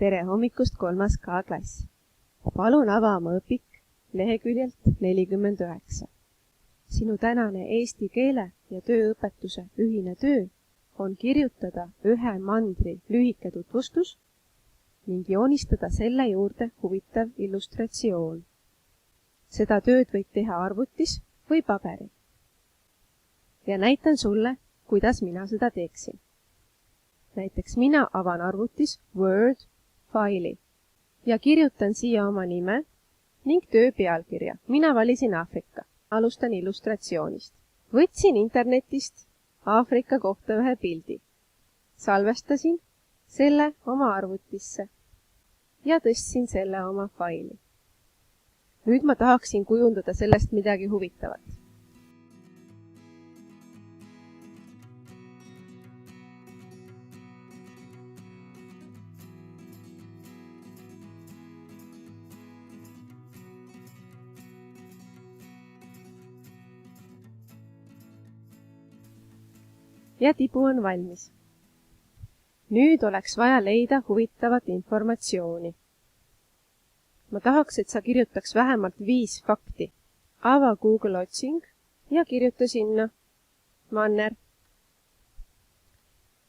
Tere hommikust 3. K-klass. Palun ava oma õpik leheküljelt 49. Sinu tänane eesti keele ja tööõpetuse ühine töö on kirjutada ühe mandri lühike tutvustus ning joonistada selle juurde huvitav illustratsioon. Seda tööd võib teha arvutis või paberil. Ja näitan sulle, kuidas mina seda teeksin. Näiteks mina avan arvutis Word faili ja kirjutan siia oma nime ning töö pealkirja. Mina valisin Aafrika. Alustan illustratsioonist. Võtsin internetist Aafrika kohta ühe pildi. Salvestasin selle oma arvutisse ja tõstsin selle oma faili. Nüüd ma tahaksin kujundada sellest midagi huvitavat. Ja tibu on valmis. Nüüd oleks vaja leida huvitavat informatsiooni. Ma tahaks, et sa kirjutaks vähemalt 5 fakti. Ava Google otsing ja kirjuta sinna manner.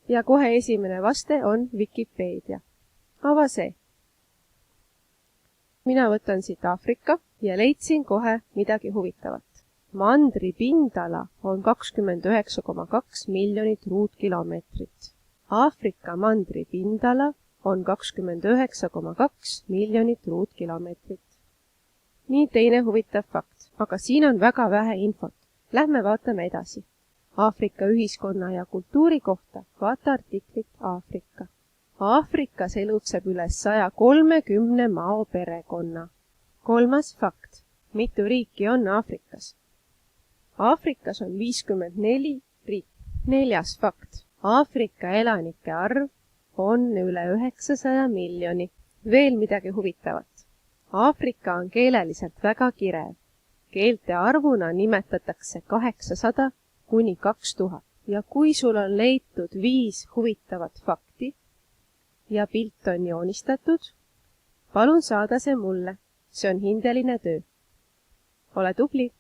Ja kohe esimene vaste on Wikipedia. Ava see. Mina võtan siit Aafrika ja leidsin kohe midagi huvitavat. Mandri pindala on 29,2 miljonit ruutkilomeetrit. Aafrika mandri pindala on 29,2 miljonit ruutkilomeetrit. Nii teine huvitav fakt, aga siin on väga vähe infot. Lähme vaatame edasi. Aafrika ühiskonna ja kultuuri kohta vaata artiklit Aafrika. Aafrikas elutseb üle 130 maoperekonna. 3. fakt. Mitu riiki on Aafrikas? Aafrikas on 54 riiki. 4. fakt. Aafrika elanike arv on üle 900 miljoni. Veel midagi huvitavat. Aafrika on keeleliselt väga kirev. Keelte arvuna nimetatakse 800 kuni 2000. Ja kui sul on leitud 5 huvitavat fakti ja pilt on joonistatud, palun saada see mulle. See on hindeline töö. Ole tubli!